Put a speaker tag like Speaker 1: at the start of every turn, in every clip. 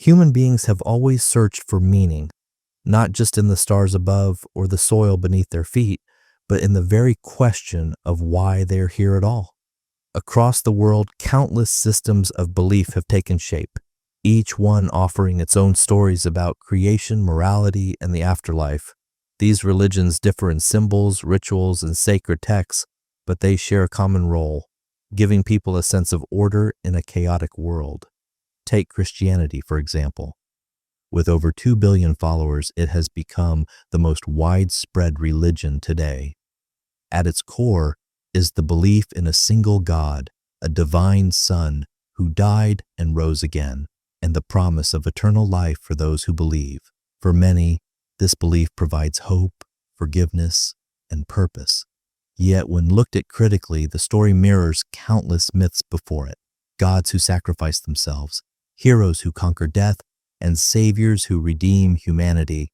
Speaker 1: Human beings have always searched for meaning, not just in the stars above or the soil beneath their feet, but in the very question of why they are here at all. Across the world, countless systems of belief have taken shape, each one offering its own stories about creation, morality, and the afterlife. These religions differ in symbols, rituals, and sacred texts, but they share a common role, giving people a sense of order in a chaotic world. Take Christianity, for example. With over 2 billion followers, it has become the most widespread religion today. At its core is the belief in a single God, a divine Son who died and rose again, and the promise of eternal life for those who believe. For many, this belief provides hope, forgiveness, and purpose. Yet when looked at critically, the story mirrors countless myths before it: gods who sacrifice themselves, heroes who conquer death, and saviors who redeem humanity.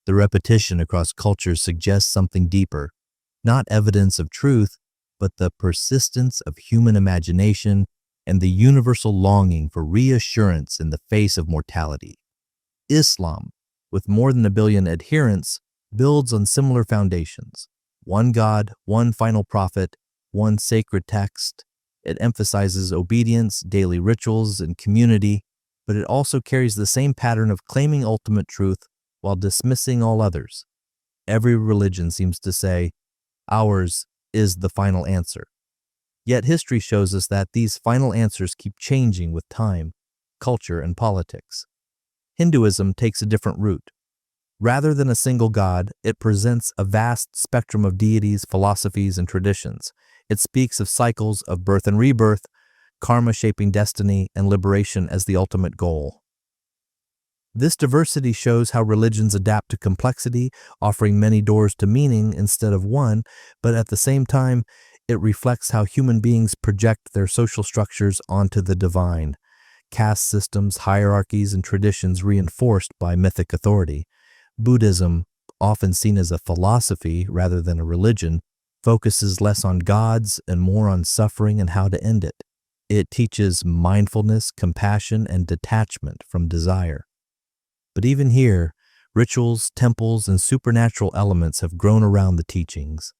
Speaker 1: The repetition across cultures suggests something deeper, not evidence of truth, but the persistence of human imagination and the universal longing for reassurance in the face of mortality. Islam, with more than 1 billion adherents, builds on similar foundations. One God, one final prophet, one sacred text. It emphasizes obedience, daily rituals, and community, but it also carries the same pattern of claiming ultimate truth while dismissing all others. Every religion seems to say, ours is the final answer. Yet history shows us that these final answers keep changing with time, culture, and politics. Hinduism takes a different route. Rather than a single god, it presents a vast spectrum of deities, philosophies, and traditions. It speaks of cycles of birth and rebirth, karma shaping destiny, and liberation as the ultimate goal. This diversity shows how religions adapt to complexity, offering many doors to meaning instead of one, but at the same time, it reflects how human beings project their social structures onto the divine. Caste systems, hierarchies, and traditions reinforced by mythic authority. Buddhism, often seen as a philosophy rather than a religion, focuses less on gods and more on suffering and how to end it. It teaches mindfulness, compassion, and detachment from desire. But even here, rituals, temples, and supernatural elements have grown around the teachings,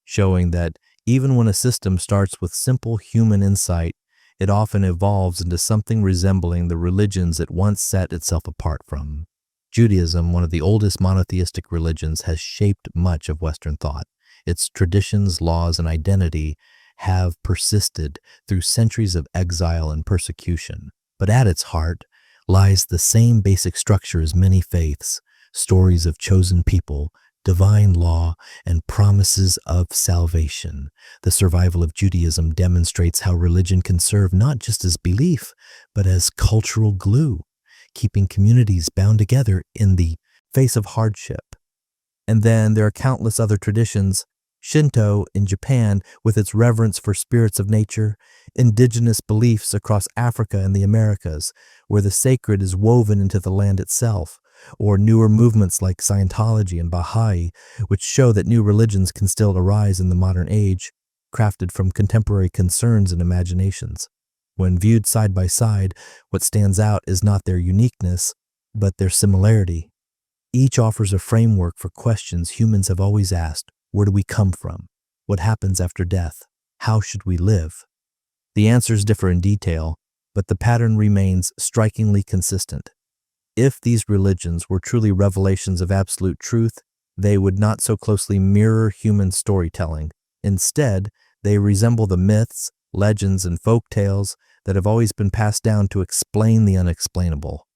Speaker 1: showing that even when a system starts with simple human insight, it often evolves into something resembling the religions it once set itself apart from. Judaism, one of the oldest monotheistic religions, has shaped much of Western thought. Its traditions, laws, and identity have persisted through centuries of exile and persecution. But at its heart lies the same basic structure as many faiths: stories of chosen people, divine law, and promises of salvation. The survival of Judaism demonstrates how religion can serve not just as belief, but as cultural glue, keeping communities bound together in the face of hardship. And then there are countless other traditions: Shinto in Japan, with its reverence for spirits of nature; indigenous beliefs across Africa and the Americas, where the sacred is woven into the land itself; or newer movements like Scientology and Baha'i, which show that new religions can still arise in the modern age, crafted from contemporary concerns and imaginations. When viewed side by side, what stands out is not their uniqueness, but their similarity. Each offers a framework for questions humans have always asked: where do we come from? What happens after death? How should we live? The answers differ in detail, but the pattern remains strikingly consistent. If these religions were truly revelations of absolute truth, they would not so closely mirror human storytelling. Instead, they resemble the myths, legends, and folk tales that have always been passed down to explain the unexplainable.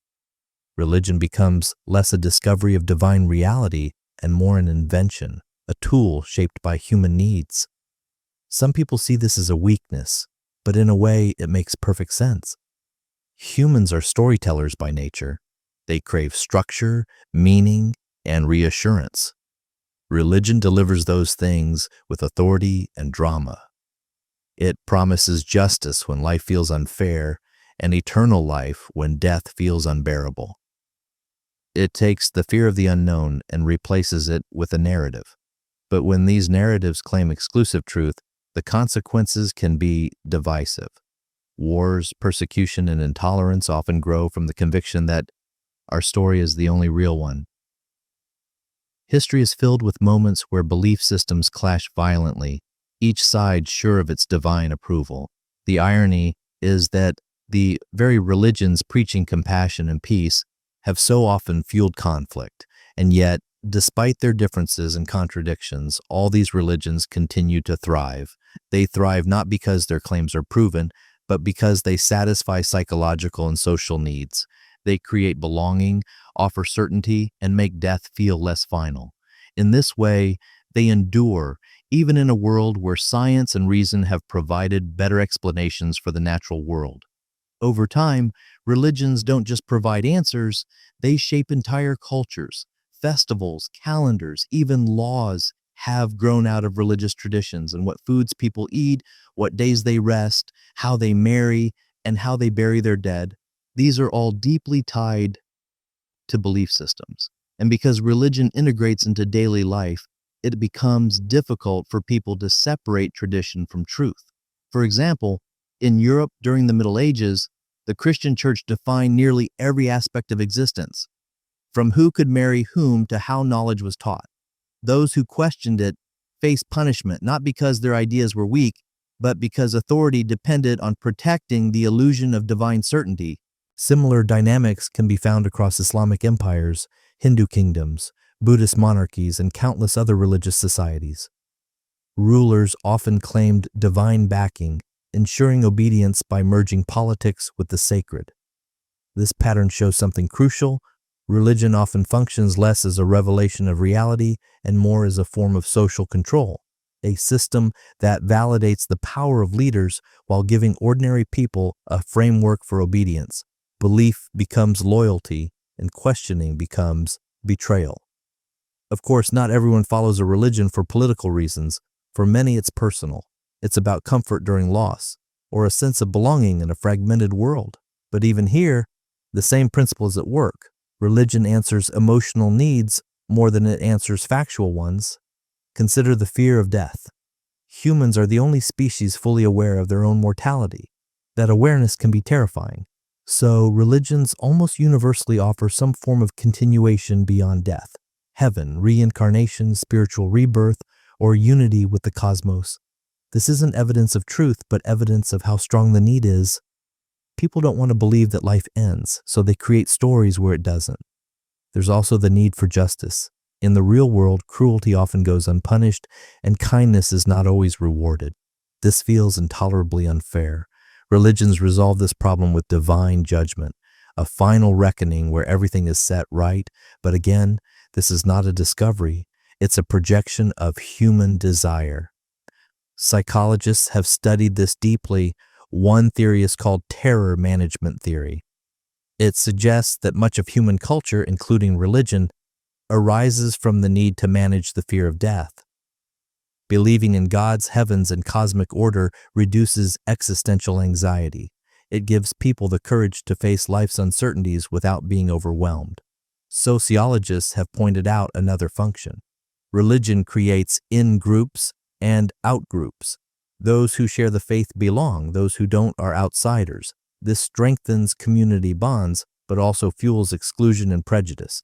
Speaker 1: Religion becomes less a discovery of divine reality and more an invention, a tool shaped by human needs. Some people see this as a weakness, but in a way it makes perfect sense. Humans are storytellers by nature. They crave structure, meaning, and reassurance. Religion delivers those things with authority and drama. It promises justice when life feels unfair, and eternal life when death feels unbearable. It takes the fear of the unknown and replaces it with a narrative. But when these narratives claim exclusive truth, the consequences can be divisive. Wars, persecution, and intolerance often grow from the conviction that our story is the only real one. History is filled with moments where belief systems clash violently, each side sure of its divine approval. The irony is that the very religions preaching compassion and peace have so often fueled conflict, and yet, despite their differences and contradictions, all these religions continue to thrive. They thrive not because their claims are proven, but because they satisfy psychological and social needs. They create belonging, offer certainty, and make death feel less final. In this way, they endure, even in a world where science and reason have provided better explanations for the natural world. Over time, religions don't just provide answers, they shape entire cultures. Festivals, calendars, even laws have grown out of religious traditions, and what foods people eat, what days they rest, how they marry, and how they bury their dead. These are all deeply tied to belief systems. And because religion integrates into daily life, it becomes difficult for people to separate tradition from truth. For example, in Europe during the Middle Ages, the Christian church defined nearly every aspect of existence, from who could marry whom to how knowledge was taught. Those who questioned it faced punishment, not because their ideas were weak, but because authority depended on protecting the illusion of divine certainty. Similar dynamics can be found across Islamic empires, Hindu kingdoms, Buddhist monarchies, and countless other religious societies. Rulers often claimed divine backing, ensuring obedience by merging politics with the sacred. This pattern shows something crucial. Religion often functions less as a revelation of reality and more as a form of social control, a system that validates the power of leaders while giving ordinary people a framework for obedience. Belief becomes loyalty, and questioning becomes betrayal. Of course, not everyone follows a religion for political reasons. For many, it's personal. It's about comfort during loss, or a sense of belonging in a fragmented world. But even here, the same principle is at work. Religion answers emotional needs more than it answers factual ones. Consider the fear of death. Humans are the only species fully aware of their own mortality. That awareness can be terrifying. So religions almost universally offer some form of continuation beyond death. Heaven, reincarnation, spiritual rebirth, or unity with the cosmos. This isn't evidence of truth, but evidence of how strong the need is. People don't want to believe that life ends, so they create stories where it doesn't. There's also the need for justice. In the real world, cruelty often goes unpunished, and kindness is not always rewarded. This feels intolerably unfair. Religions resolve this problem with divine judgment, a final reckoning where everything is set right. But again, this is not a discovery. It's a projection of human desire. Psychologists have studied this deeply. One theory is called terror management theory. It suggests that much of human culture, including religion, arises from the need to manage the fear of death. Believing in God's heavens and cosmic order reduces existential anxiety. It gives people the courage to face life's uncertainties without being overwhelmed. Sociologists have pointed out another function. Religion creates in-groups and out-groups. Those who share the faith belong, those who don't are outsiders. This strengthens community bonds, but also fuels exclusion and prejudice.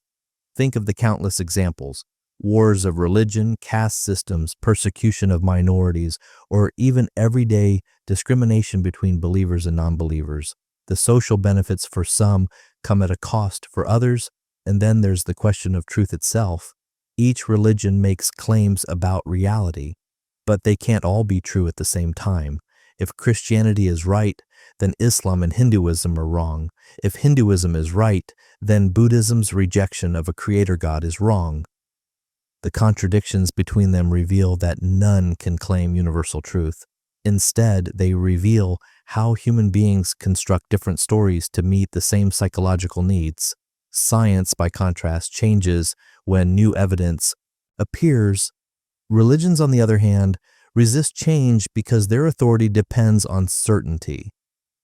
Speaker 1: Think of the countless examples: wars of religion, caste systems, persecution of minorities, or even everyday discrimination between believers and non-believers. The social benefits for some come at a cost for others, and then there's the question of truth itself. Each religion makes claims about reality, but they can't all be true at the same time. If Christianity is right, then Islam and Hinduism are wrong. If Hinduism is right, then Buddhism's rejection of a creator god is wrong. The contradictions between them reveal that none can claim universal truth. Instead, they reveal how human beings construct different stories to meet the same psychological needs. Science, by contrast, changes when new evidence appears. Religions, on the other hand, resist change because their authority depends on certainty.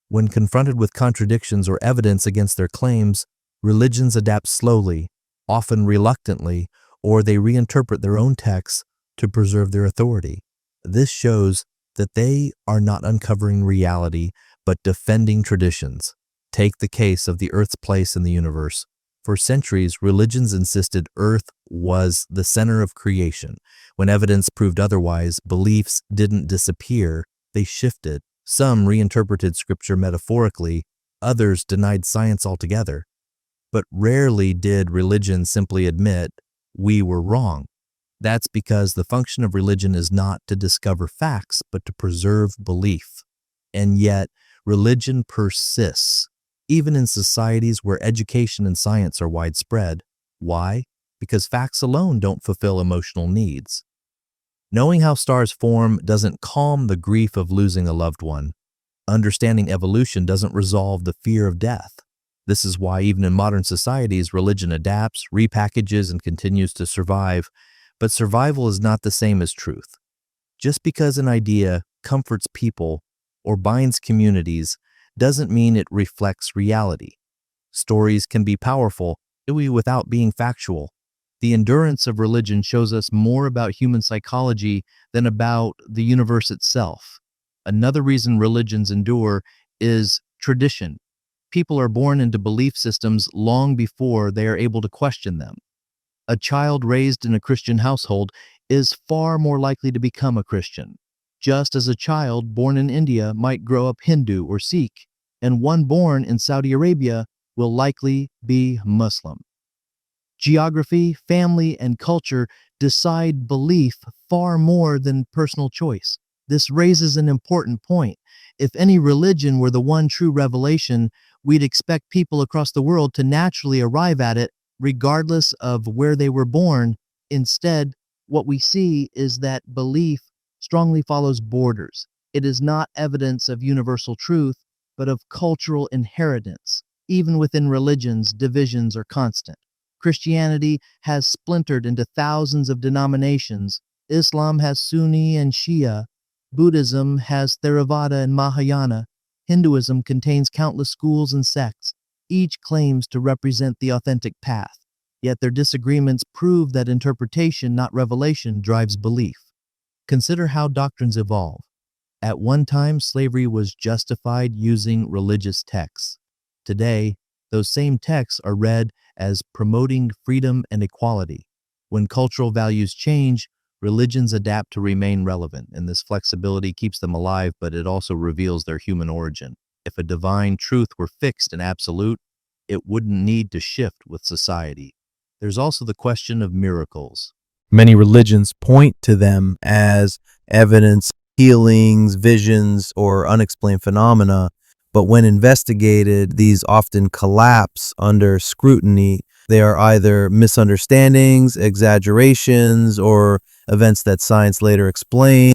Speaker 1: When confronted with contradictions or evidence against their claims, religions adapt slowly, often reluctantly, or they reinterpret their own texts to preserve their authority. This shows that they are not uncovering reality, but defending traditions. Take the case of the Earth's place in the universe. For centuries, religions insisted Earth was the center of creation. When evidence proved otherwise, beliefs didn't disappear, they shifted. Some reinterpreted scripture metaphorically, others denied science altogether. But rarely did religion simply admit, we were wrong. That's because the function of religion is not to discover facts, but to preserve belief. And yet, religion persists, even in societies where education and science are widespread. Why? Because facts alone don't fulfill emotional needs. Knowing how stars form doesn't calm the grief of losing a loved one. Understanding evolution doesn't resolve the fear of death. This is why even in modern societies, religion adapts, repackages, and continues to survive. But survival is not the same as truth. Just because an idea comforts people or binds communities doesn't mean it reflects reality. Stories can be powerful without being factual. The endurance of religion shows us more about human psychology than about the universe itself. Another reason religions endure is tradition. People are born into belief systems long before they are able to question them. A child raised in a Christian household is far more likely to become a Christian, just as a child born in India might grow up Hindu or Sikh, and one born in Saudi Arabia will likely be Muslim. Geography, family, and culture decide belief far more than personal choice. This raises an important point. If any religion were the one true revelation, we'd expect people across the world to naturally arrive at it regardless of where they were born. Instead, what we see is that belief strongly follows borders. It is not evidence of universal truth, but of cultural inheritance. Even within religions, divisions are constant. Christianity has splintered into thousands of denominations. Islam has Sunni and Shia. Buddhism has Theravada and Mahayana. Hinduism contains countless schools and sects. Each claims to represent the authentic path. Yet their disagreements prove that interpretation, not revelation, drives belief. Consider how doctrines evolve. At one time, slavery was justified using religious texts. Today, those same texts are read as promoting freedom and equality. When cultural values change, religions adapt to remain relevant, and this flexibility keeps them alive, but it also reveals their human origin. If a divine truth were fixed and absolute, it wouldn't need to shift with society. There's also the question of miracles.
Speaker 2: Many religions point to them as evidence, healings, visions, or unexplained phenomena, but when investigated, these often collapse under scrutiny. They are either misunderstandings, exaggerations, or events that science later explains.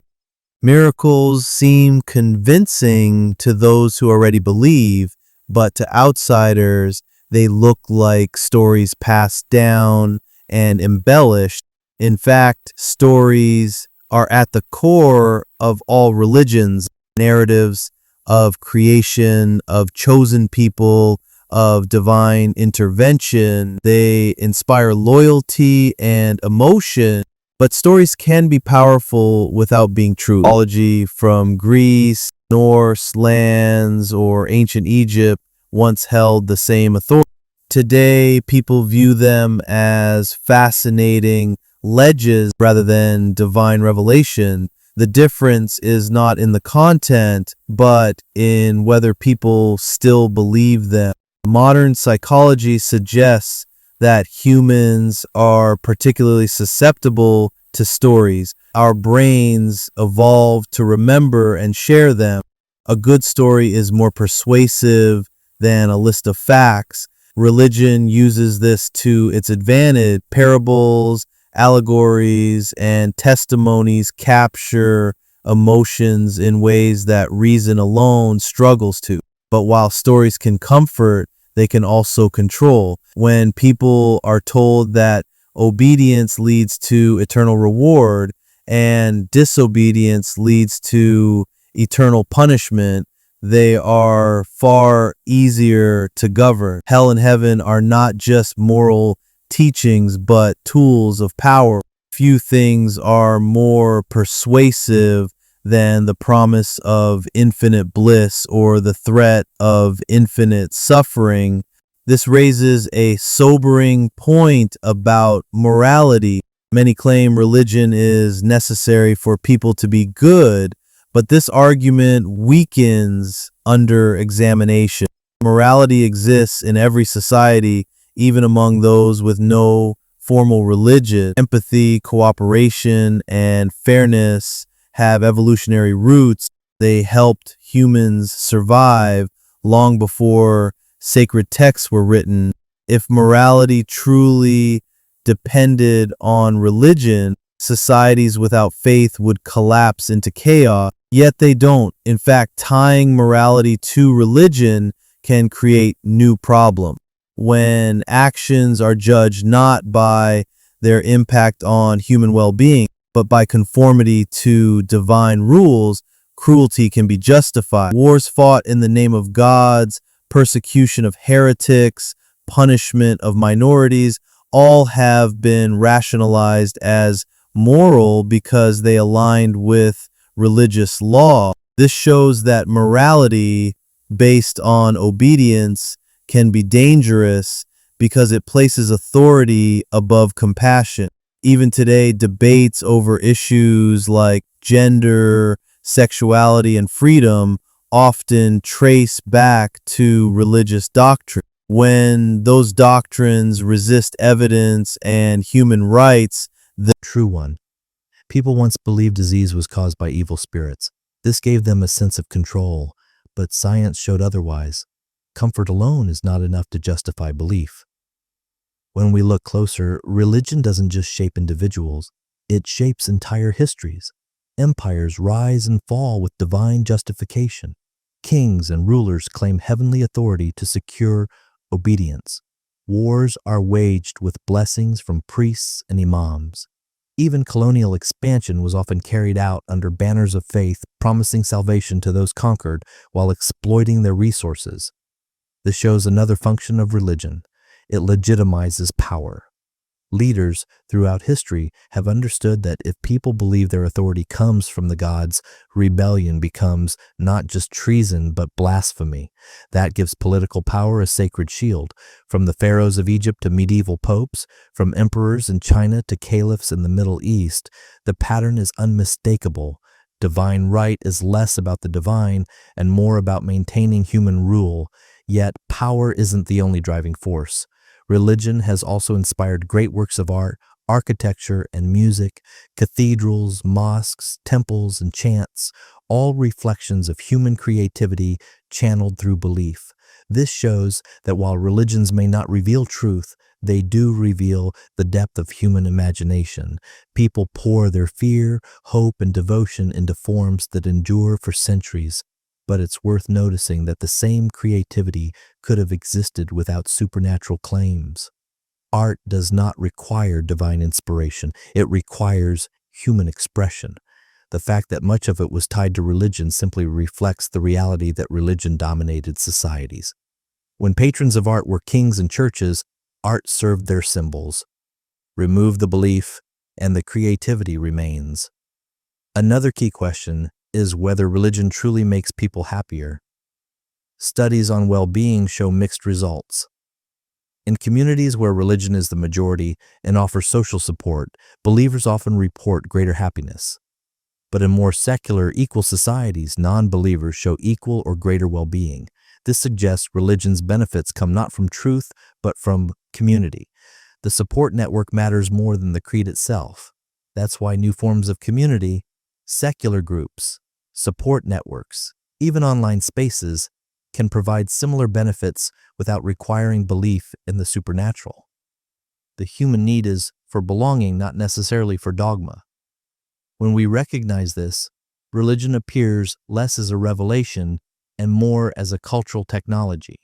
Speaker 2: Miracles seem convincing to those who already believe, but to outsiders, they look like stories passed down and embellished. In fact, stories are at the core of all religions. Narratives of creation, of chosen people, of divine intervention. They inspire loyalty and emotion, but stories can be powerful without being true. Mythology from Greece, Norse lands, or ancient Egypt once held the same authority. Today, people view them as fascinating legends rather than divine revelation. The difference is not in the content, but in whether people still believe them. Modern psychology suggests that humans are particularly susceptible to stories. Our brains evolved to remember and share them. A good story is more persuasive than a list of facts. Religion uses this to its advantage. Parables, allegories, and testimonies capture emotions in ways that reason alone struggles to. But while stories can comfort, they can also control. When people are told that obedience leads to eternal reward and disobedience leads to eternal punishment, they are far easier to govern. Hell and heaven are not just moral teachings, but tools of power. Few things are more persuasive than the promise of infinite bliss or the threat of infinite suffering. This raises a sobering point about morality. Many claim religion is necessary for people to be good, but this argument weakens under examination. Morality exists in every society, even among those with no formal religion. Empathy, cooperation, and fairness have evolutionary roots. They helped humans survive long before sacred texts were written. If morality truly depended on religion, societies without faith would collapse into chaos. Yet they don't. In fact, tying morality to religion can create new problems. When actions are judged not by their impact on human well-being, but by conformity to divine rules, cruelty can be justified. Wars fought in the name of gods, persecution of heretics, punishment of minorities, all have been rationalized as moral because they aligned with religious law. This shows that morality based on obedience can be dangerous because it places authority above compassion. Even today, debates over issues like gender, sexuality, and freedom often trace back to religious doctrine. When those doctrines resist evidence and human rights, the
Speaker 1: True one. People once believed disease was caused by evil spirits. This gave them a sense of control, but science showed otherwise. Comfort alone is not enough to justify belief. When we look closer, religion doesn't just shape individuals, it shapes entire histories. Empires rise and fall with divine justification. Kings and rulers claim heavenly authority to secure obedience. Wars are waged with blessings from priests and imams. Even colonial expansion was often carried out under banners of faith, promising salvation to those conquered while exploiting their resources. This shows another function of religion. It legitimizes power. Leaders throughout history have understood that if people believe their authority comes from the gods, rebellion becomes not just treason but blasphemy. That gives political power a sacred shield. From the pharaohs of Egypt to medieval popes, from emperors in China to caliphs in the Middle East, the pattern is unmistakable. Divine right is less about the divine and more about maintaining human rule. Yet power isn't the only driving force. Religion has also inspired great works of art, architecture, and music, cathedrals, mosques, temples, and chants, all reflections of human creativity channeled through belief. This shows that while religions may not reveal truth, they do reveal the depth of human imagination. People pour their fear, hope, and devotion into forms that endure for centuries. But it's worth noticing that the same creativity could have existed without supernatural claims. Art does not require divine inspiration. It requires human expression. The fact that much of it was tied to religion simply reflects the reality that religion dominated societies. When patrons of art were kings and churches, art served their symbols. Remove the belief, and the creativity remains. Another key question is whether religion truly makes people happier. Studies on well-being show mixed results. In communities where religion is the majority and offers social support, believers often report greater happiness. But in more secular, equal societies, non-believers show equal or greater well-being. This suggests religion's benefits come not from truth, but from community. The support network matters more than the creed itself. That's why new forms of community, secular groups, support networks, even online spaces, can provide similar benefits without requiring belief in the supernatural. The human need is for belonging, not necessarily for dogma. When we recognize this, religion appears less as a revelation and more as a cultural technology,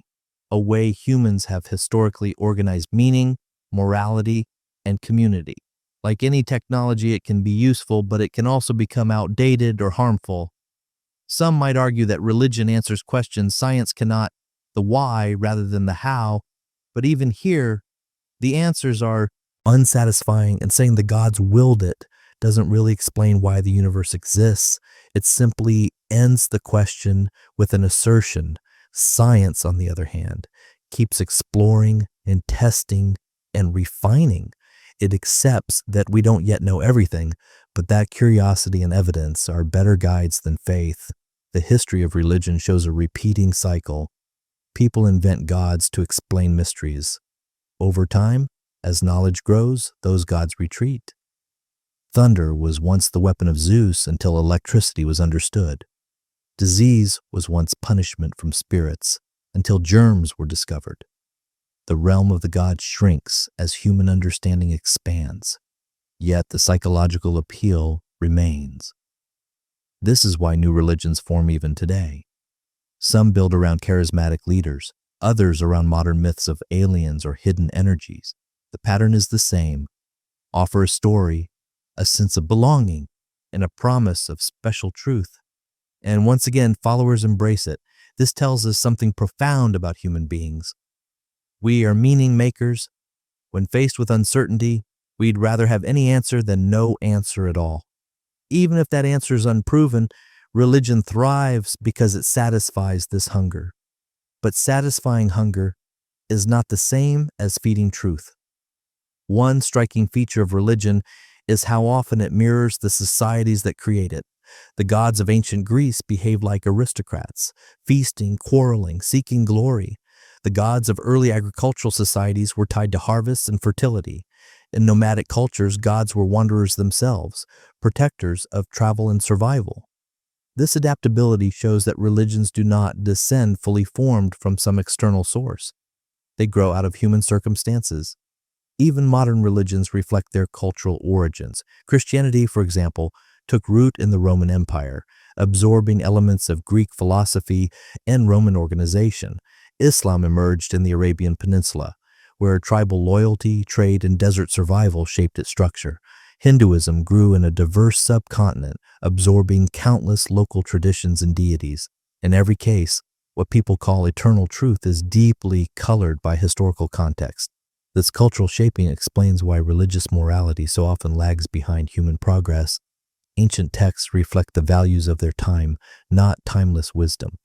Speaker 1: a way humans have historically organized meaning, morality, and community. Like any technology, it can be useful, but it can also become outdated or harmful. Some might argue that religion answers questions science cannot, the why rather than the how, but even here, the answers are unsatisfying, and saying the gods willed it doesn't really explain why the universe exists. It simply ends the question with an assertion. Science, on the other hand, keeps exploring and testing and refining. It accepts that we don't yet know everything, but that curiosity and evidence are better guides than faith. The history of religion shows a repeating cycle. People invent gods to explain mysteries. Over time, as knowledge grows, those gods retreat. Thunder was once the weapon of Zeus until electricity was understood. Disease was once punishment from spirits until germs were discovered. The realm of the gods shrinks as human understanding expands, yet the psychological appeal remains. This is why new religions form even today. Some build around charismatic leaders, others around modern myths of aliens or hidden energies. The pattern is the same: offer a story, a sense of belonging, and a promise of special truth. And once again, followers embrace it. This tells us something profound about human beings. We are meaning makers. When faced with uncertainty, we'd rather have any answer than no answer at all. Even if that answer is unproven, religion thrives because it satisfies this hunger. But satisfying hunger is not the same as feeding truth. One striking feature of religion is how often it mirrors the societies that create it. The gods of ancient Greece behaved like aristocrats, feasting, quarreling, seeking glory. The gods of early agricultural societies were tied to harvests and fertility. In nomadic cultures, gods were wanderers themselves, protectors of travel and survival. This adaptability shows that religions do not descend fully formed from some external source. They grow out of human circumstances. Even modern religions reflect their cultural origins. Christianity, for example, took root in the Roman Empire, absorbing elements of Greek philosophy and Roman organization. Islam emerged in the Arabian Peninsula, where tribal loyalty, trade, and desert survival shaped its structure. Hinduism grew in a diverse subcontinent, absorbing countless local traditions and deities. In every case, what people call eternal truth is deeply colored by historical context. This cultural shaping explains why religious morality so often lags behind human progress. Ancient texts reflect the values of their time, not timeless wisdom.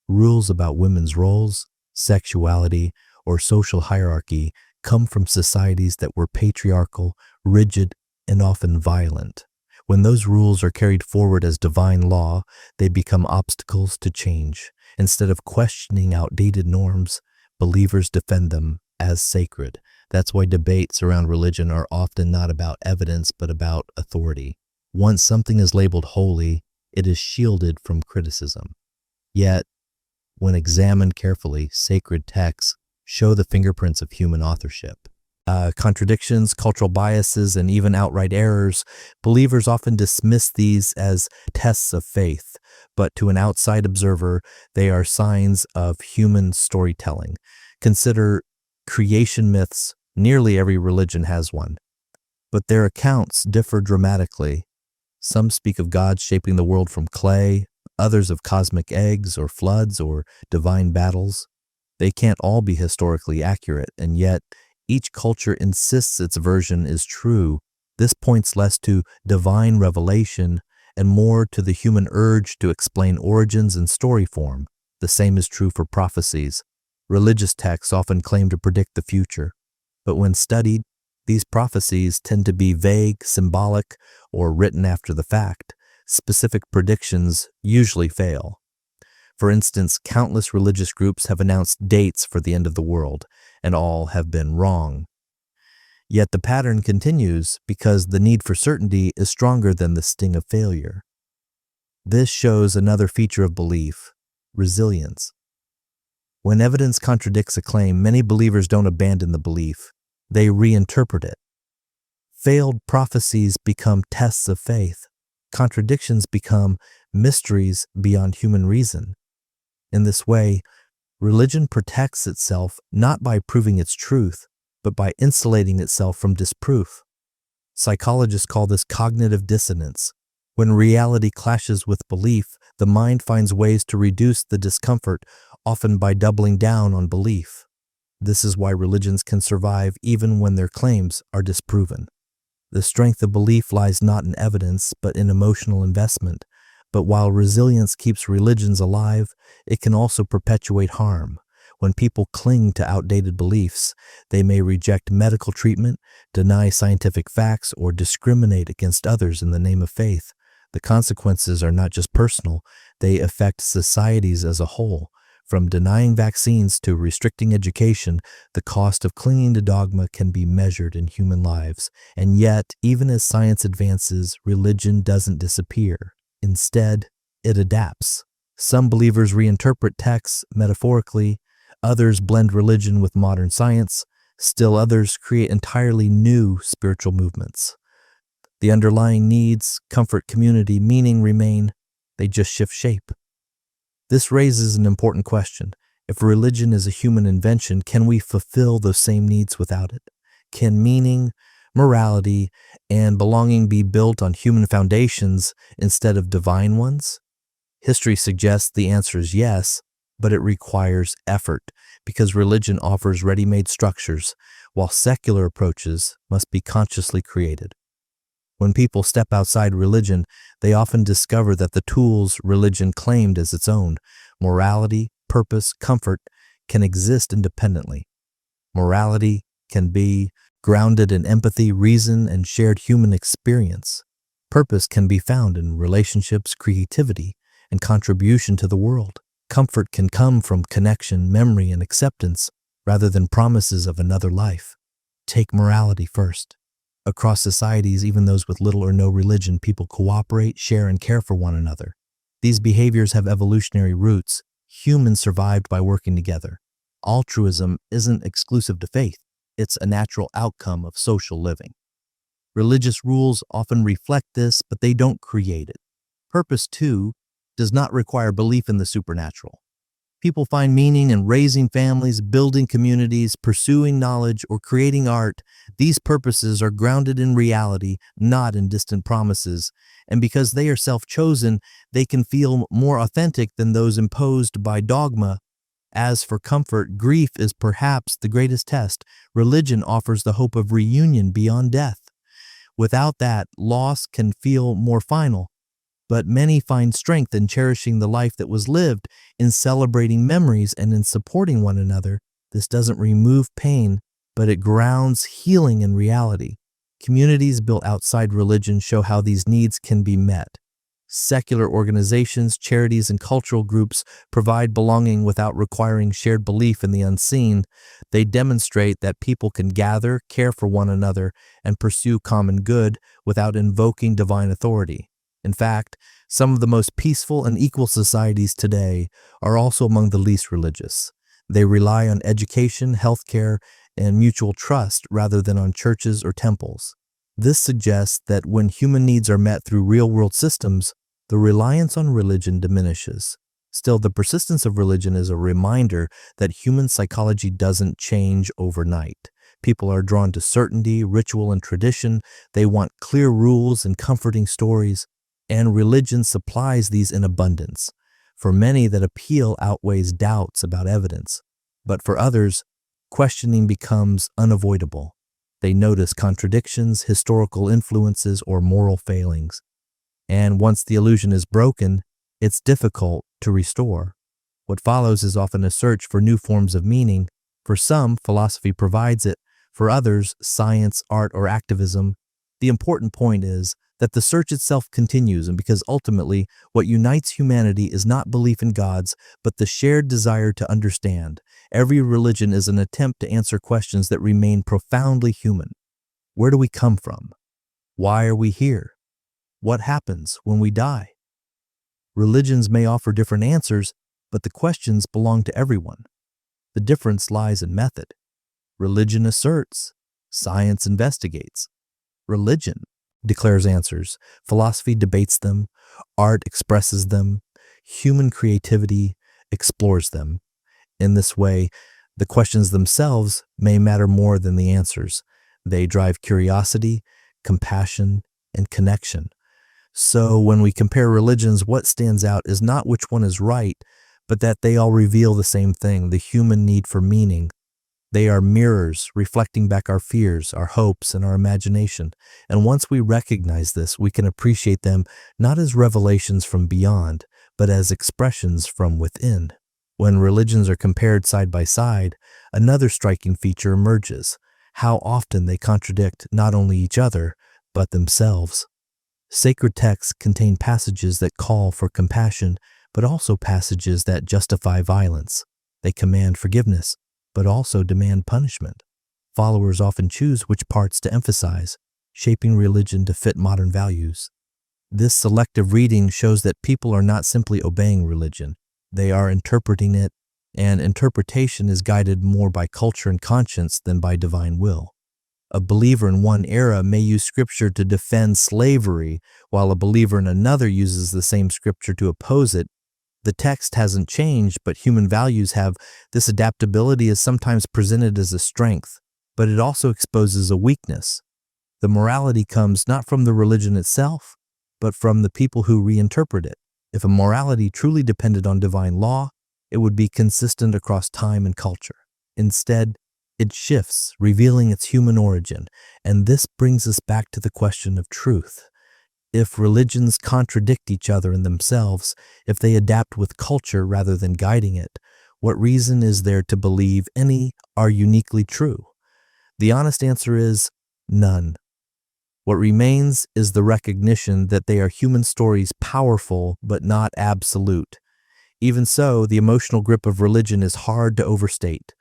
Speaker 1: Rules about women's roles, sexuality, or social hierarchy come from societies that were patriarchal, rigid, and often violent. When those rules are carried forward as divine law, they become obstacles to change. Instead of questioning outdated norms, believers defend them as sacred. That's why debates around religion are often not about evidence, but about authority. Once something is labeled holy, it is shielded from criticism. Yet, when examined carefully, sacred texts show the fingerprints of human authorship. Contradictions, cultural biases, and even outright errors, believers often dismiss these as tests of faith, but to an outside observer, they are signs of human storytelling. Consider creation myths. Nearly every religion has one, but their accounts differ dramatically. Some speak of gods shaping the world from clay, others of cosmic eggs or floods or divine battles. They can't all be historically accurate, and yet each culture insists its version is true. This points less to divine revelation and more to the human urge to explain origins and story form. The same is true for prophecies. Religious texts often claim to predict the future, but when studied, these prophecies tend to be vague, symbolic, or written after the fact. Specific predictions usually fail. For instance, countless religious groups have announced dates for the end of the world, and all have been wrong. Yet the pattern continues because the need for certainty is stronger than the sting of failure. This shows another feature of belief: resilience. When evidence contradicts a claim, many believers don't abandon the belief. They reinterpret it. Failed prophecies become tests of faith. Contradictions become mysteries beyond human reason. In this way, religion protects itself not by proving its truth, but by insulating itself from disproof. Psychologists call this cognitive dissonance. When reality clashes with belief, the mind finds ways to reduce the discomfort, often by doubling down on belief. This is why religions can survive even when their claims are disproven. The strength of belief lies not in evidence, but in emotional investment. But while resilience keeps religions alive, it can also perpetuate harm. When people cling to outdated beliefs, they may reject medical treatment, deny scientific facts, or discriminate against others in the name of faith. The consequences are not just personal, they affect societies as a whole. From denying vaccines to restricting education, the cost of clinging to dogma can be measured in human lives. And yet, even as science advances, religion doesn't disappear. Instead, it adapts. Some believers reinterpret texts metaphorically, others blend religion with modern science, still others create entirely new spiritual movements. The underlying needs, comfort, community, meaning remain, they just shift shape. This raises an important question. If religion is a human invention, can we fulfill those same needs without it? Can meaning, morality, and belonging be built on human foundations instead of divine ones? History suggests the answer is yes, but it requires effort because religion offers ready-made structures, while secular approaches must be consciously created. When people step outside religion, they often discover that the tools religion claimed as its own, morality, purpose, comfort, can exist independently. Morality can be grounded in empathy, reason, and shared human experience. Purpose can be found in relationships, creativity, and contribution to the world. Comfort can come from connection, memory, and acceptance rather than promises of another life. Take morality first. Across societies, even those with little or no religion, people cooperate, share, and care for one another. These behaviors have evolutionary roots. Humans survived by working together. Altruism isn't exclusive to faith. It's a natural outcome of social living. Religious rules often reflect this, but they don't create it. Purpose, too, does not require belief in the supernatural. People find meaning in raising families, building communities, pursuing knowledge, or creating art. These purposes are grounded in reality, not in distant promises. And because they are self-chosen, they can feel more authentic than those imposed by dogma. As for comfort, grief is perhaps the greatest test. Religion offers the hope of reunion beyond death. Without that, loss can feel more final. But many find strength in cherishing the life that was lived, in celebrating memories, and in supporting one another. This doesn't remove pain, but it grounds healing in reality. Communities built outside religion show how these needs can be met. Secular organizations, charities, and cultural groups provide belonging without requiring shared belief in the unseen. They demonstrate that people can gather, care for one another, and pursue common good without invoking divine authority. In fact, some of the most peaceful and equal societies today are also among the least religious. They rely on education, healthcare, and mutual trust rather than on churches or temples. This suggests that when human needs are met through real-world systems, the reliance on religion diminishes. Still, the persistence of religion is a reminder that human psychology doesn't change overnight. People are drawn to certainty, ritual, and tradition. They want clear rules and comforting stories. And religion supplies these in abundance. For many, that appeal outweighs doubts about evidence. But for others, questioning becomes unavoidable. They notice contradictions, historical influences, or moral failings. And once the illusion is broken, it's difficult to restore. What follows is often a search for new forms of meaning. For some, philosophy provides it. For others, science, art, or activism. The important point is that the search itself continues, and because ultimately what unites humanity is not belief in gods, but the shared desire to understand. Every religion is an attempt to answer questions that remain profoundly human. Where do we come from? Why are we here? What happens when we die? Religions may offer different answers, but the questions belong to everyone. The difference lies in method. Religion asserts, science investigates. Religion declares answers, philosophy debates them, art expresses them, human creativity explores them. In this way, the questions themselves may matter more than the answers. They drive curiosity, compassion, and connection. So when we compare religions, what stands out is not which one is right, but that they all reveal the same thing, the human need for meaning. They are mirrors reflecting back our fears, our hopes, and our imagination. And once we recognize this, we can appreciate them not as revelations from beyond, but as expressions from within. When religions are compared side by side, another striking feature emerges: how often they contradict not only each other, but themselves. Sacred texts contain passages that call for compassion, but also passages that justify violence. They command forgiveness, but also demand punishment. Followers often choose which parts to emphasize, shaping religion to fit modern values. This selective reading shows that people are not simply obeying religion, they are interpreting it, and interpretation is guided more by culture and conscience than by divine will. A believer in one era may use scripture to defend slavery, while a believer in another uses the same scripture to oppose it. The text hasn't changed, but human values have. This adaptability is sometimes presented as a strength, but it also exposes a weakness. The morality comes not from the religion itself, but from the people who reinterpret it. If a morality truly depended on divine law, it would be consistent across time and culture. Instead, it shifts, revealing its human origin, and this brings us back to the question of truth. If religions contradict each other in themselves, if they adapt with culture rather than guiding it, what reason is there to believe any are uniquely true? The honest answer is none. What remains is the recognition that they are human stories, powerful but not absolute. Even so, the emotional grip of religion is hard to overstate.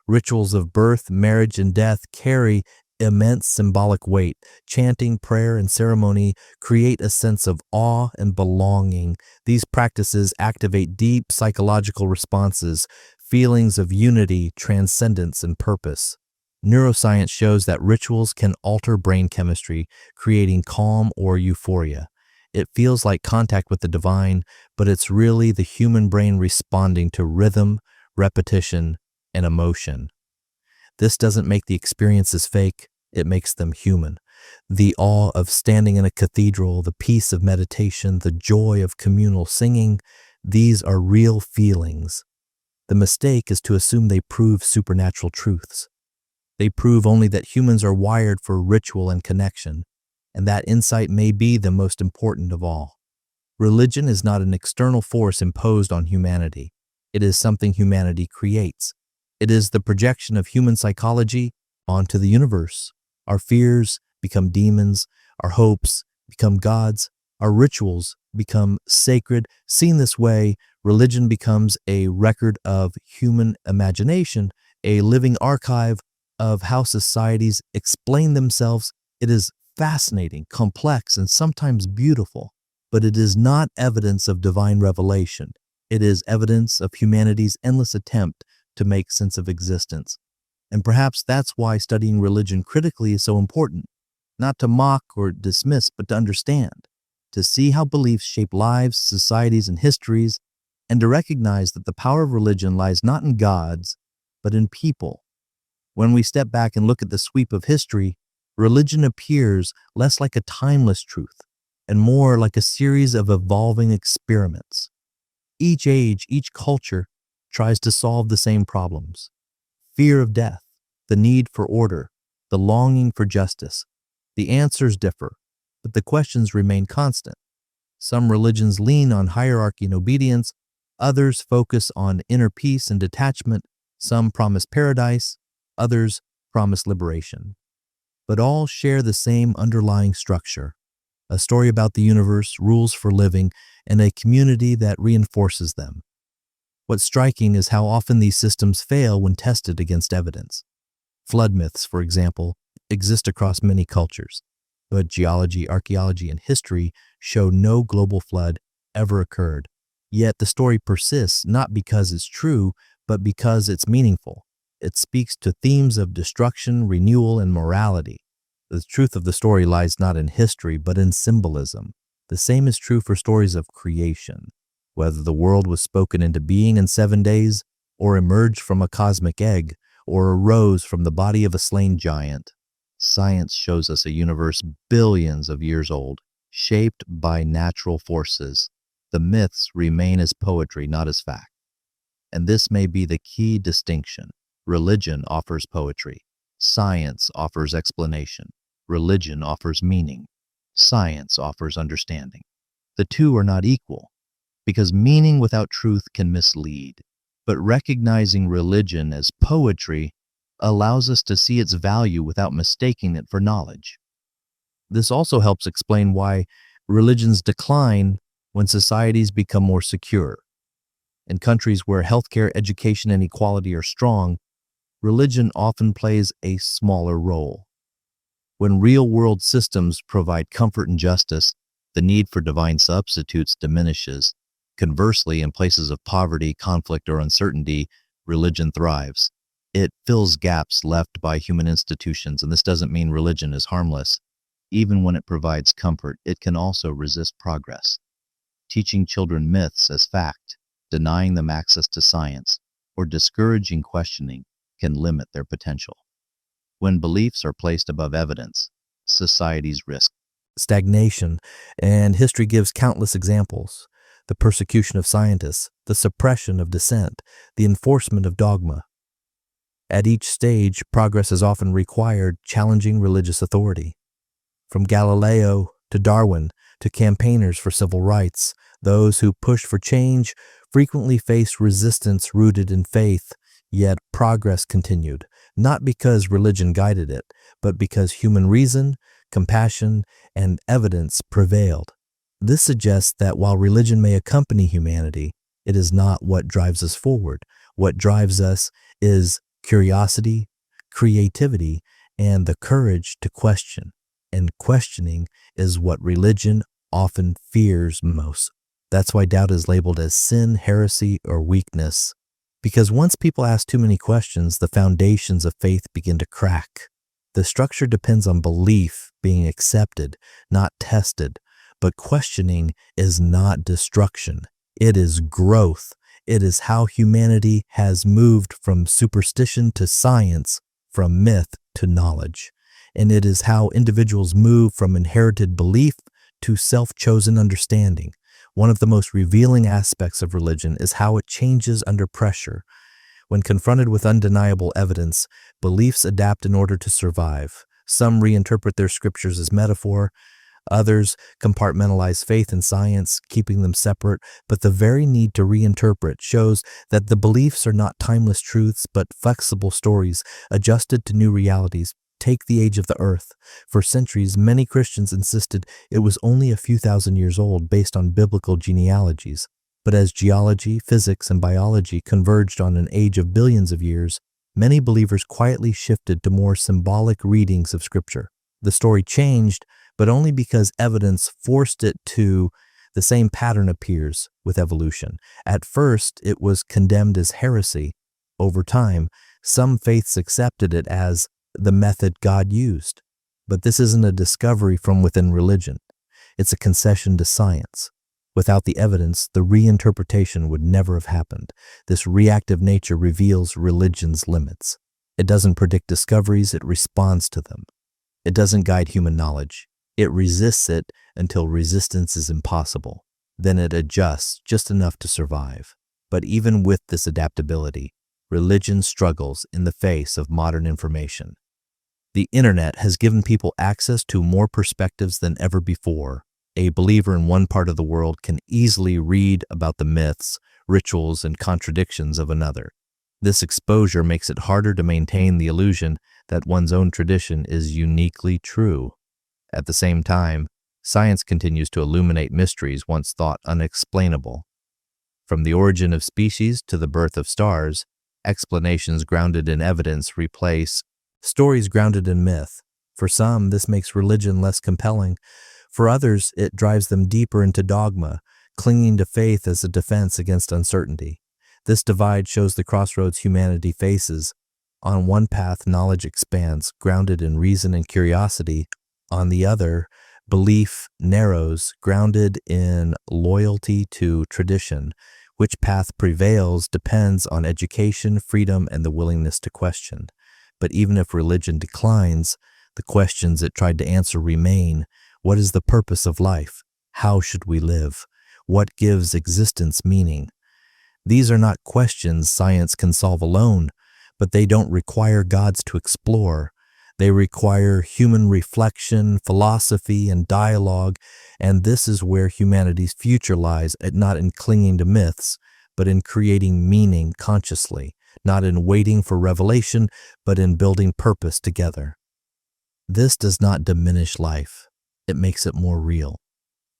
Speaker 1: Rituals of birth, marriage, and death carry immense symbolic weight. Chanting, prayer, and ceremony create a sense of awe and belonging. These practices activate deep psychological responses, feelings of unity, transcendence, and purpose. Neuroscience shows that rituals can alter brain chemistry, creating calm or euphoria. It feels like contact with the divine, but it's really the human brain responding to rhythm, repetition, and emotion. This doesn't make the experiences fake, it makes them human. The awe of standing in a cathedral, the peace of meditation, the joy of communal singing, these are real feelings. The mistake is to assume they prove supernatural truths. They prove only that humans are wired for ritual and connection, and that insight may be the most important of all. Religion is not an external force imposed on humanity. It is something humanity creates. It is the projection of human psychology onto the universe. Our fears become demons, our hopes become gods, our rituals become sacred. Seen this way, religion becomes a record of human imagination, a living archive of how societies explain themselves. It is fascinating, complex, and sometimes beautiful, but it is not evidence of divine revelation. It is evidence of humanity's endless attempt to make sense of existence. And perhaps that's why studying religion critically is so important, not to mock or dismiss, but to understand, to see how beliefs shape lives, societies, and histories, and to recognize that the power of religion lies not in gods, but in people. When we step back and look at the sweep of history, religion appears less like a timeless truth and more like a series of evolving experiments. Each age, each culture tries to solve the same problems: fear of death, the need for order, the longing for justice. The answers differ, but the questions remain constant. Some religions lean on hierarchy and obedience, others focus on inner peace and detachment, some promise paradise, others promise liberation. But all share the same underlying structure: a story about the universe, rules for living, and a community that reinforces them. What's striking is how often these systems fail when tested against evidence. Flood myths, for example, exist across many cultures, but geology, archaeology, and history show no global flood ever occurred. Yet the story persists not because it's true, but because it's meaningful. It speaks to themes of destruction, renewal, and morality. The truth of the story lies not in history, but in symbolism. The same is true for stories of creation. Whether the world was spoken into being in 7 days, or emerged from a cosmic egg, or arose from the body of a slain giant, science shows us a universe billions of years old, shaped by natural forces. The myths remain as poetry, not as fact. And this may be the key distinction. Religion offers poetry. Science offers explanation. Religion offers meaning. Science offers understanding. The two are not equal, because meaning without truth can mislead. But recognizing religion as poetry allows us to see its value without mistaking it for knowledge. This also helps explain why religions decline when societies become more secure. In countries where healthcare, education, and equality are strong, religion often plays a smaller role. When real-world systems provide comfort and justice, the need for divine substitutes diminishes. Conversely, in places of poverty, conflict, or uncertainty, religion thrives. It fills gaps left by human institutions, and this doesn't mean religion is harmless. Even when it provides comfort, it can also resist progress. Teaching children myths as fact, denying them access to science, or discouraging questioning can limit their potential. When beliefs are placed above evidence, societies risk stagnation, and history gives countless examples. The persecution of scientists, the suppression of dissent, the enforcement of dogma. At each stage, progress has often required challenging religious authority. From Galileo to Darwin to campaigners for civil rights, those who pushed for change frequently faced resistance rooted in faith, yet progress continued, not because religion guided it, but because human reason, compassion, and evidence prevailed. This suggests that while religion may accompany humanity, it is not what drives us forward. What drives us is curiosity, creativity, and the courage to question. And questioning is what religion often fears most. That's why doubt is labeled as sin, heresy, or weakness. Because once people ask too many questions, the foundations of faith begin to crack. The structure depends on belief being accepted, not tested. But questioning is not destruction. It is growth. It is how humanity has moved from superstition to science, from myth to knowledge. And it is how individuals move from inherited belief to self-chosen understanding. One of the most revealing aspects of religion is how it changes under pressure. When confronted with undeniable evidence, beliefs adapt in order to survive. Some reinterpret their scriptures as metaphor. Others compartmentalize faith and science, keeping them separate, but the very need to reinterpret shows that the beliefs are not timeless truths, but flexible stories adjusted to new realities. Take the age of the earth. For centuries, many Christians insisted it was only a few thousand years old based on biblical genealogies. But as geology, physics, and biology converged on an age of billions of years, many believers quietly shifted to more symbolic readings of Scripture. The story changed, but only because evidence forced it to. The same pattern appears with evolution. At first, it was condemned as heresy. Over time, some faiths accepted it as the method God used. But this isn't a discovery from within religion. It's a concession to science. Without the evidence, the reinterpretation would never have happened. This reactive nature reveals religion's limits. It doesn't predict discoveries, it responds to them. It doesn't guide human knowledge. It resists it until resistance is impossible. Then it adjusts just enough to survive. But even with this adaptability, religion struggles in the face of modern information. The internet has given people access to more perspectives than ever before. A believer in one part of the world can easily read about the myths, rituals, and contradictions of another. This exposure makes it harder to maintain the illusion that one's own tradition is uniquely true. At the same time, science continues to illuminate mysteries once thought unexplainable. From the origin of species to the birth of stars, explanations grounded in evidence replace stories grounded in myth. For some, this makes religion less compelling. For others, it drives them deeper into dogma, clinging to faith as a defense against uncertainty. This divide shows the crossroads humanity faces. On one path, knowledge expands, grounded in reason and curiosity. On the other, belief narrows, grounded in loyalty to tradition. Which path prevails depends on education, freedom, and the willingness to question. But even if religion declines, the questions it tried to answer remain. What is the purpose of life? How should we live? What gives existence meaning? These are not questions science can solve alone, but they don't require gods to explore. They require human reflection, philosophy, and dialogue, and this is where humanity's future lies, not in clinging to myths, but in creating meaning consciously, not in waiting for revelation, but in building purpose together. This does not diminish life. It makes it more real.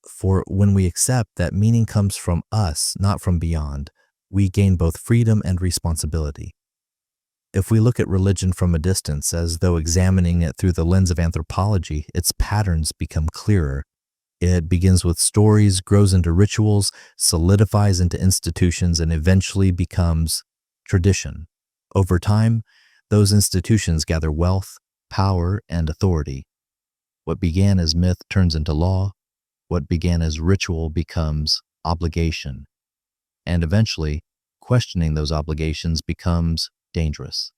Speaker 1: For when we accept that meaning comes from us, not from beyond, we gain both freedom and responsibility. If we look at religion from a distance, as though examining it through the lens of anthropology, its patterns become clearer. It begins with stories, grows into rituals, solidifies into institutions, and eventually becomes tradition. Over time, those institutions gather wealth, power, and authority. What began as myth turns into law. What began as ritual becomes obligation. And eventually, questioning those obligations becomes dangerous.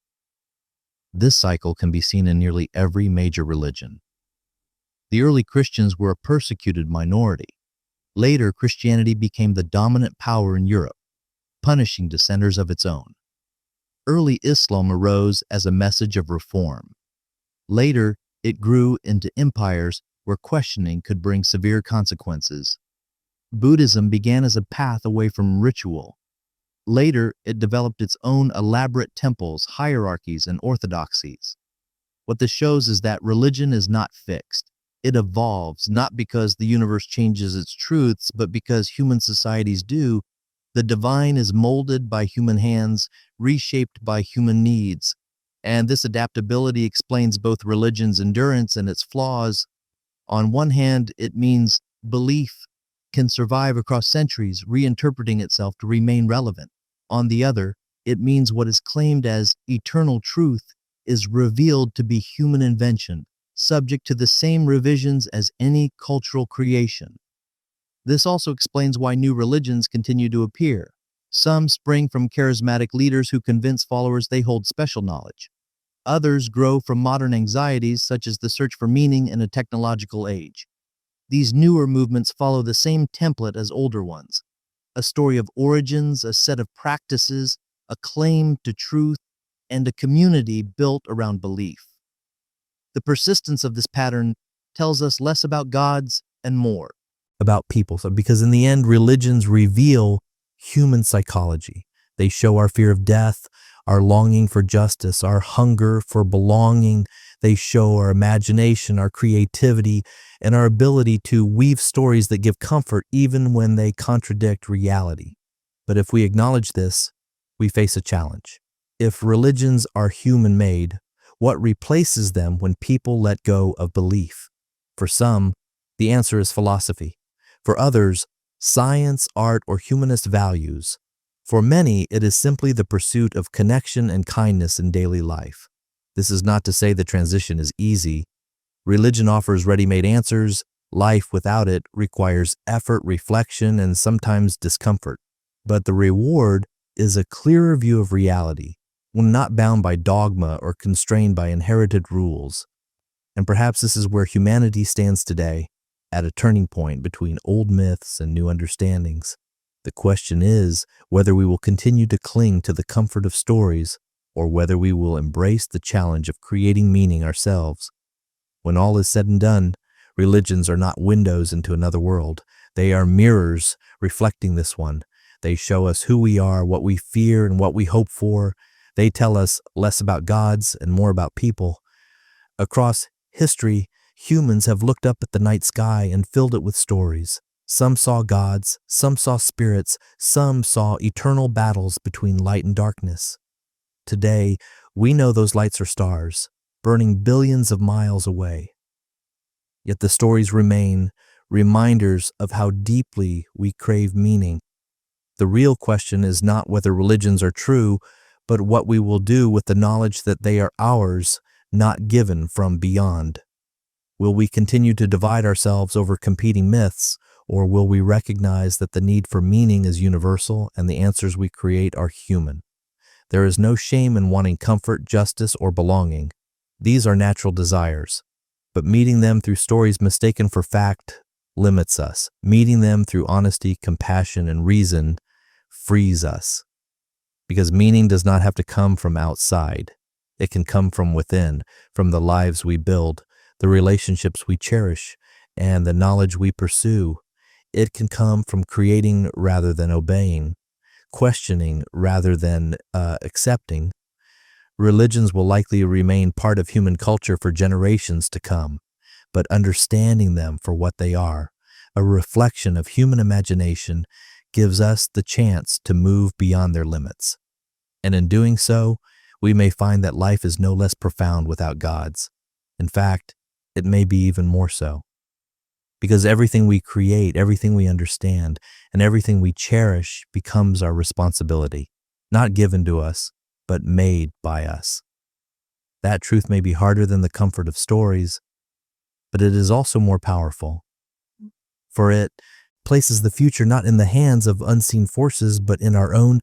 Speaker 1: This cycle can be seen in nearly every major religion. The early Christians were a persecuted minority. Later, Christianity became the dominant power in Europe, punishing dissenters of its own. Early Islam arose as a message of reform. Later, it grew into empires where questioning could bring severe consequences. Buddhism began as a path away from ritual. Later, it developed its own elaborate temples, hierarchies, and orthodoxies. What this shows is that religion is not fixed. It evolves, not because the universe changes its truths, but because human societies do. The divine is molded by human hands, reshaped by human needs. And this adaptability explains both religion's endurance and its flaws. On one hand, it means belief can survive across centuries, reinterpreting itself to remain relevant. On the other, it means what is claimed as eternal truth is revealed to be human invention, subject to the same revisions as any cultural creation. This also explains why new religions continue to appear. Some spring from charismatic leaders who convince followers they hold special knowledge. Others grow from modern anxieties, such as the search for meaning in a technological age. These newer movements follow the same template as older ones: a story of origins, a set of practices, a claim to truth, and a community built around belief. The persistence of this pattern tells us less about gods and more about people. So, because in the end, religions reveal human psychology. They show our fear of death, our longing for justice, our hunger for belonging. They show our imagination, our creativity, and our ability to weave stories that give comfort even when they contradict reality. But if we acknowledge this, we face a challenge. If religions are human-made, what replaces them when people let go of belief? For some, the answer is philosophy. For others, science, art, or humanist values. For many, it is simply the pursuit of connection and kindness in daily life. This is not to say the transition is easy. Religion offers ready-made answers. Life without it requires effort, reflection, and sometimes discomfort. But the reward is a clearer view of reality, one not bound by dogma or constrained by inherited rules. And perhaps this is where humanity stands today, at a turning point between old myths and new understandings. The question is whether we will continue to cling to the comfort of stories or whether we will embrace the challenge of creating meaning ourselves. When all is said and done, religions are not windows into another world. They are mirrors reflecting this one. They show us who we are, what we fear, and what we hope for. They tell us less about gods and more about people. Across history, humans have looked up at the night sky and filled it with stories. Some saw gods, some saw spirits, some saw eternal battles between light and darkness. Today, we know those lights are stars, burning billions of miles away. Yet the stories remain reminders of how deeply we crave meaning. The real question is not whether religions are true, but what we will do with the knowledge that they are ours, not given from beyond. Will we continue to divide ourselves over competing myths, or will we recognize that the need for meaning is universal and the answers we create are human? There is no shame in wanting comfort, justice, or belonging. These are natural desires, but meeting them through stories mistaken for fact limits us. Meeting them through honesty, compassion, and reason frees us. because meaning does not have to come from outside. It can come from within, from the lives we build, the relationships we cherish, and the knowledge we pursue. It can come from creating rather than obeying, questioning rather than accepting. Religions will likely remain part of human culture for generations to come, but understanding them for what they are, a reflection of human imagination, gives us the chance to move beyond their limits. And in doing so, we may find that life is no less profound without gods. In fact, it may be even more so. Because everything we create, everything we understand, and everything we cherish becomes our responsibility, not given to us, but made by us. That truth may be harder than the comfort of stories, but it is also more powerful. For it places the future not in the hands of unseen forces, but in our own